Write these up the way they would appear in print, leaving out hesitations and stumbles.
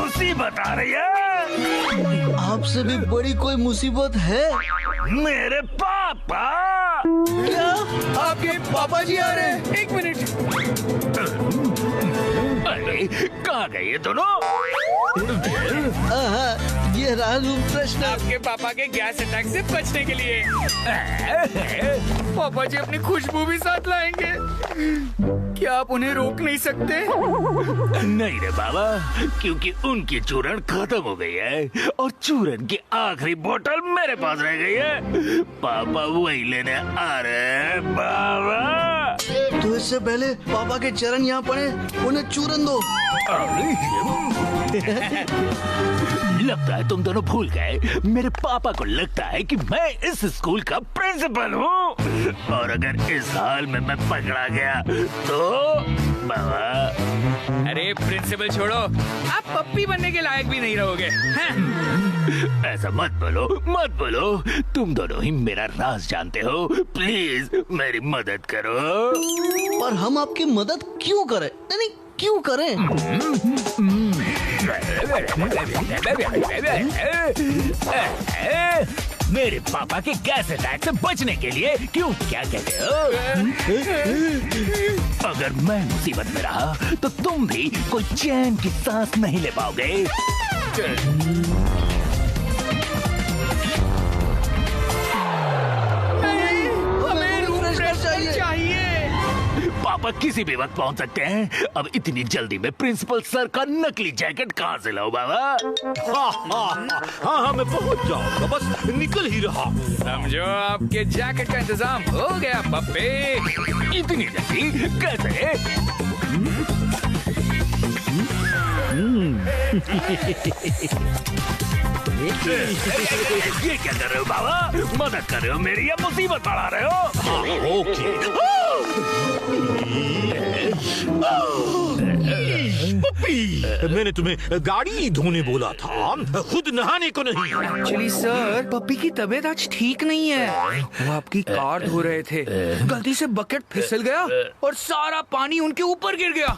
मुसीबत आ रही है। आपसे भी बड़ी कोई मुसीबत है? मेरे पापा। क्या? आपके पापा जी आ रहे हैं? एक मिनट। अरे कहाँ गए ये दोनों? ये रहा रूम फ्रेशनर। आपके पापा के गैस अटैक से बचने के लिए पापा जी अपनी खुशबू भी साथ लाएंगे। क्या आप उन्हें रोक नहीं सकते? नहीं रे बाबा, क्योंकि उनकी चूरन खत्म हो गई है और चूरन की आखिरी बोतल मेरे पास रह गई है। पापा वही लेने आ रहे हैं बाबा। तो इससे पहले पापा के चरण यहाँ पड़े, उन्हें चूरन दो। लगता है तुम दोनों भूल गए। मेरे पापा को लगता है कि मैं इस स्कूल का प्रिंसिपल हूँ और अगर इस हाल में मैं पकड़ा गया तो बाबा। अरे प्रिंसिपल छोड़ो, आप पप्पी बनने के लायक भी नहीं रहोगे। ऐसा मत बोलो, मत बोलो। तुम दोनों ही मेरा राज जानते हो। प्लीज मेरी मदद करो। पर हम आपकी मदद क्यों करें? नहीं क्यों करें? मेरे पापा के गैस अटैक से बचने के लिए। क्यों, क्या कहते हो? अगर मैं मुसीबत में रहा तो तुम भी कोई चैन की सांस नहीं ले पाओगे। हमें रूम फ्रेशनर चाहिए। पापा किसी भी वक्त पहुंच सकते हैं। अब इतनी जल्दी में प्रिंसिपल सर का नकली जैकेट कहाँ से लाऊं बाबा? हाँ, मैं पहुंच जाऊंगा, बस निकल ही रहा हूँ। समझो आपके जैकेट का इंतजाम हो गया पप्पी। इतनी जल्दी कैसे? ये क्या कर रहे हो बाबा? मदद कर रहे हो मेरी या मुसीबत बढ़ा रहे हो? पप्पी, मैंने तुम्हें गाड़ी धोने बोला था, खुद नहाने को नहीं। एक्चुअली सर, पप्पी की तबीयत आज ठीक नहीं है। वो आपकी कार धो रहे थे, गलती से बकेट फिसल गया और सारा पानी उनके ऊपर गिर गया।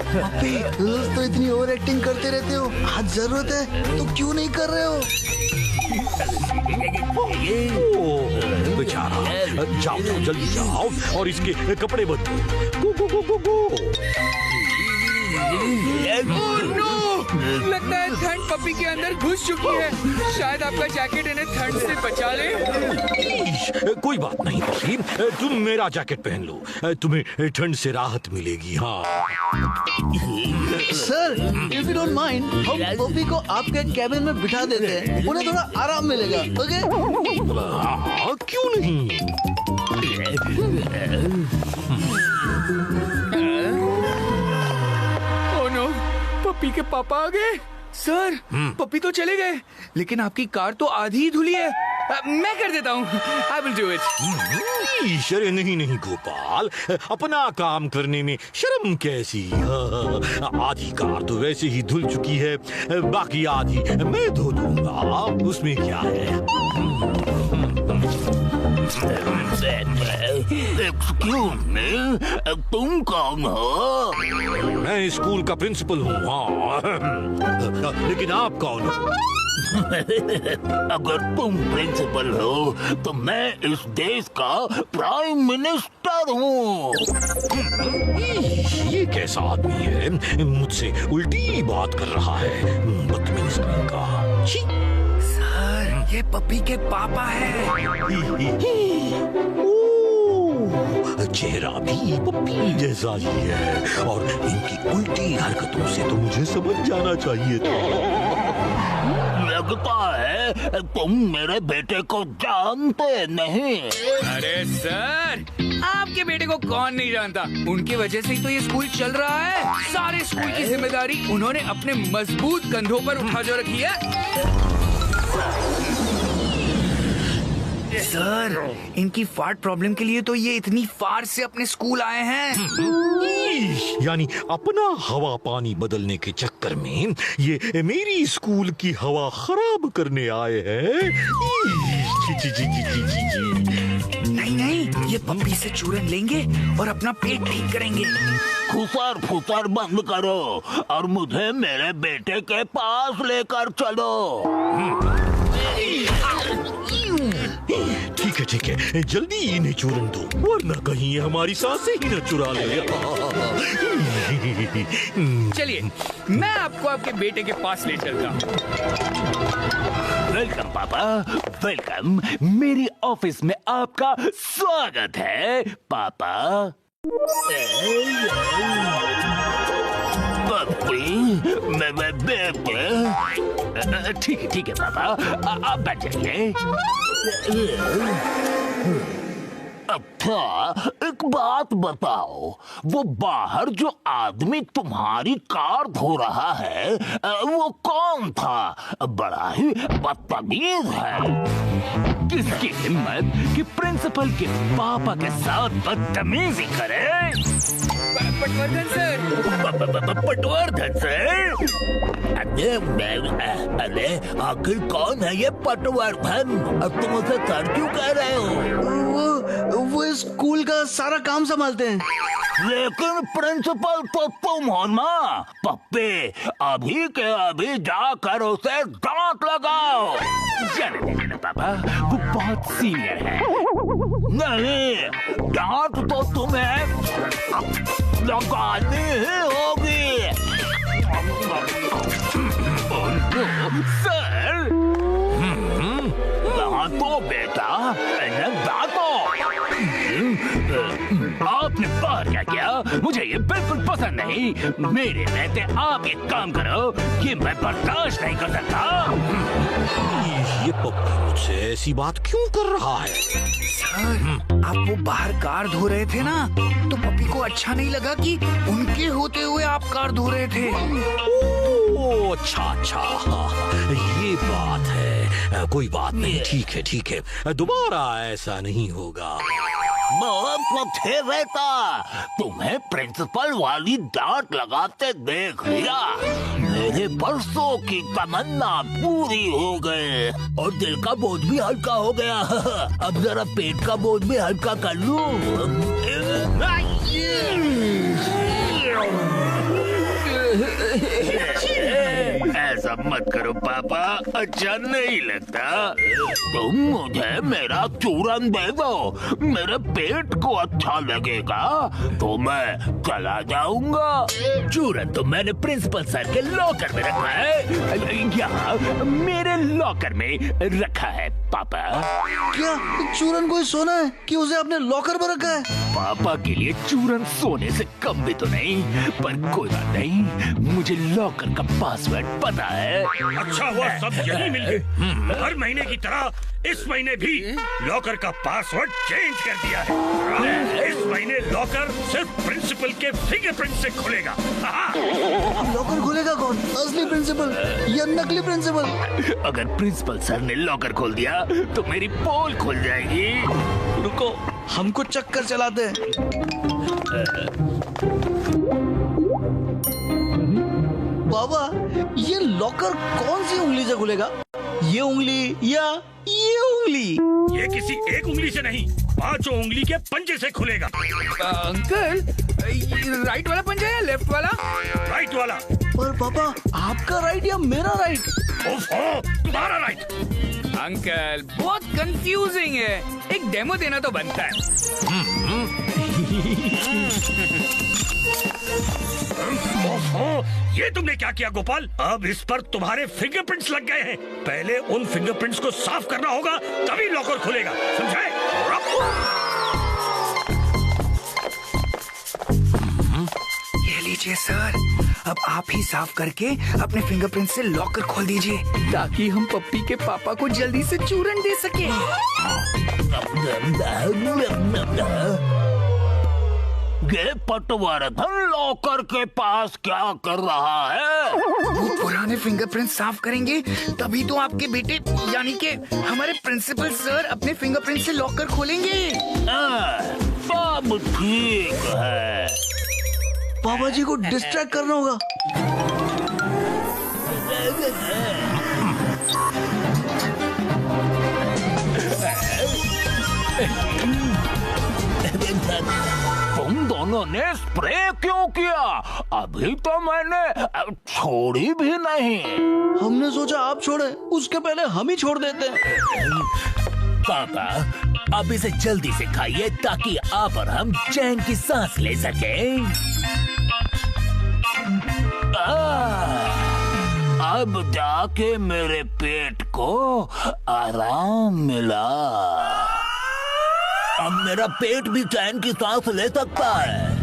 पप्पी, रोज तो इतनी ओवर एक्टिंग करते रहते हो, आज जरूरत है तो क्यों नहीं कर रहे हो? बेचारा, जाओ जाओ जल्दी जाओ और इसके कपड़े बदलो। Go go go go go. Oh no! लगता है ठंड पप्पी के अंदर घुस चुकी है। शायद आपका जैकेट इन्हें ठंड से बचा ले। कोई बात नहीं पप्पी, तुम मेरा जैकेट पहन लो, तुम्हें ठंड से राहत मिलेगी। हाँ sir, if you don't mind, हम पप्पी को आपके कैबिन में बिठा देते हैं, उन्हें थोड़ा आराम मिलेगा। ओके? हाँ, क्यों नहीं? Oh no! पप्पी के पापा आ गए। सर, पप्पी तो चले गए, लेकिन आपकी कार तो आधी ही धुली है। मैं कर देता हूँ। I will do it. अरे नहीं नहीं गोपाल, अपना काम करने में शर्म कैसी? आधी कार तो वैसे ही धुल चुकी है, बाकी आधी मैं धो दूंगा, उसमें क्या है? एक्सक्यूज मी, तुम कौन हो? मैं स्कूल का प्रिंसिपल हूँ। हाँ, लेकिन आप कौन हो? अगर तुम प्रिंसिपल हो तो मैं इस देश का प्राइम मिनिस्टर हूँ। ये कैसा आदमी है, मुझसे उल्टी बात कर रहा है, बदतमीज कहीं का। छी! सर, ये पप्पी के पापा है। चेहरा भी पप्पी जैसा ही है और इनकी उल्टी हरकतों से तो मुझे समझ जाना चाहिए था। लगता है तुम मेरे बेटे को जानते नहीं। अरे सर, आपके बेटे को कौन नहीं जानता? उनकी वजह से ही तो ये स्कूल चल रहा है। सारे स्कूल की जिम्मेदारी उन्होंने अपने मजबूत कंधों पर उठा जो रखी है। सर, इनकी फार्ट प्रॉब्लम के लिए तो ये इतनी फार से अपने स्कूल आए हैं। यानी अपना हवा पानी बदलने के चक्कर में ये मेरी स्कूल की हवा खराब करने आए हैं। नहीं नहीं, ये पप्पी से चूरन लेंगे और अपना पेट ठीक करेंगे। खुसर फुसर बंद करो और मुझे मेरे बेटे के पास लेकर चलो। ठीक है, जल्दी इन्हें चूरन दो, वरना कहीं ये हमारी सांसें ही न चुरा ले। चलिए, मैं आपको आपके बेटे के पास ले चलता हूँ। वेलकम पापा, वेलकम। मेरी ऑफिस में आपका स्वागत है पापा। पप्पी, मैं बेटे। ठीक है पापा, आप बैठ जाइए। अच्छा, एक बात बताओ, वो बाहर जो आदमी तुम्हारी कार धो रहा है, वो कौन था? बड़ा ही बदतमीज है। किसकी हिम्मत कि प्रिंसिपल के पापा के साथ बदतमीजी करे? पटवर्धन सर। पटवर्धन सर? अरे आखिर कौन है ये पटवर्धन? अब तुम उसे सर क्यों कह रहे हो? वो इस स्कूल का सारा काम संभालते हैं। लेकिन प्रिंसिपल तो तुम हो ना। पप्पे, अभी के अभी जाकर उसे डांट लगाओ। जाने दीजिए ना पापा, वो बहुत सीनियर है। नहीं, डांट तो तुम्हें लगानी ही होगी। सर, डांटो बेटा, इन्हें डांटो। आपने बाहर क्या किया? मुझे ये बिल्कुल पसंद नहीं। मेरे रहते आप एक काम करो, ये मैं बर्दाश्त नहीं कर सकता। ये पप्पी मुझसे ऐसी बात क्यों कर रहा है? सर, आप वो बाहर कार धो रहे थे ना, तो पप्पी को अच्छा नहीं लगा कि उनके होते हुए आप कार धो रहे थे। ओ अच्छा, ये बात है। कोई बात नहीं, ठीक है, दोबारा ऐसा नहीं होगा। बहुत थे रहता, तुम्हें प्रिंसिपल वाली डांट लगाते देख लिया। मेरे बरसों की तमन्ना पूरी हो गई और दिल का बोझ भी हल्का हो गया। अब जरा पेट का बोझ भी हल्का कर लूं। ऐसा मत करो पापा, अच्छा नहीं लगता। तुम मुझे मेरा चूरन दे दो, मेरे पेट को अच्छा लगेगा तो मैं चला जाऊंगा। चूरन तो मैंने प्रिंसिपल सर के लॉकर में रखा है, यहाँ मेरे लॉकर में रखा है पापा। क्या चूरन कोई सोना है कि उसे आपने लॉकर में रखा है? पापा के लिए चूरन सोने से कम भी तो नहीं, पर कोई बात नहीं, मुझे लॉकर का पासवर्ड पता है। अच्छा हुआ सब यही मिल गए। हर महीने की तरह इस महीने भी लॉकर का पासवर्ड चेंज कर दिया है। इस महीने लॉकर सिर्फ प्रिंसिपल के फिंगरप्रिंट से खुलेगा। लॉकर खुलेगा कौन? असली प्रिंसिपल या नकली प्रिंसिपल? अगर प्रिंसिपल सर ने लॉकर खोल दिया तो मेरी पोल खुल जाएगी। रुको, हमको चक्कर चलाते हैं। बाबा, ये लॉकर कौन सी उंगली से खुलेगा? ये उंगली या ये उंगली? ये किसी एक उंगली से नहीं, 5 उंगली के पंजे से खुलेगा। अंकल, राइट वाला पंजा या लेफ्ट वाला? राइट वाला। पर पापा, आपका राइट या मेरा राइट? ओफो, तुम्हारा राइट। अंकल, बहुत कंफ्यूजिंग है, एक डेमो देना तो बनता है। ओहो, ये तुमने क्या किया गोपाल? अब इस पर तुम्हारे फिंगरप्रिंट्स लग गए हैं। पहले उन फिंगरप्रिंट्स को साफ करना होगा, तभी लॉकर खुलेगा, समझे? ये लीजिए सर, अब आप ही साफ करके अपने फिंगरप्रिंट से लॉकर खोल दीजिए, ताकि हम पप्पी के पापा को जल्दी से चूरन दे सके। ये पटवर्धन लॉकर के पास क्या कर रहा है? वो पुराने फिंगरप्रिंट साफ करेंगे, तभी तो आपके बेटे यानी कि हमारे प्रिंसिपल सर अपने फिंगरप्रिंट से लॉकर खोलेंगे। सब ठीक है। पापा जी को डिस्ट्रैक्ट करना होगा। उन्होंने स्प्रे क्यों किया? अभी तो मैंने छोड़ी भी नहीं। हमने सोचा आप छोड़े, उसके पहले हम ही छोड़ देते हैं। पापा, अब इसे जल्दी से खाइए ताकि आप और हम चैन की सांस ले सकें। अब जाके मेरे पेट को आराम मिला। अब मेरा पेट भी चैन की सांस ले सकता है।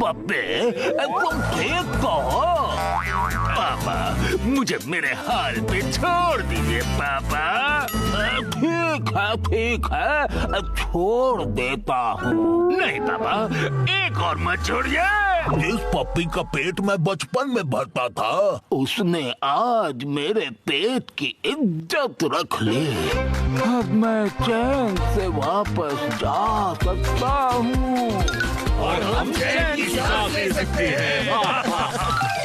पप्पे, तुम ठीक तो हो? पापा, मुझे मेरे हाल पे छोड़ दीजिए पापा। ठीक है, छोड़ देता हूँ। नहीं पापा, एक और मत छोड़िए। जिस पप्पी का पेट मैं बचपन में भरता था, उसने आज मेरे पेट की इज्जत रख ली। अब मैं चैन से वापस जा सकता हूँ। और हम चैन की सांस ले सकते हैं।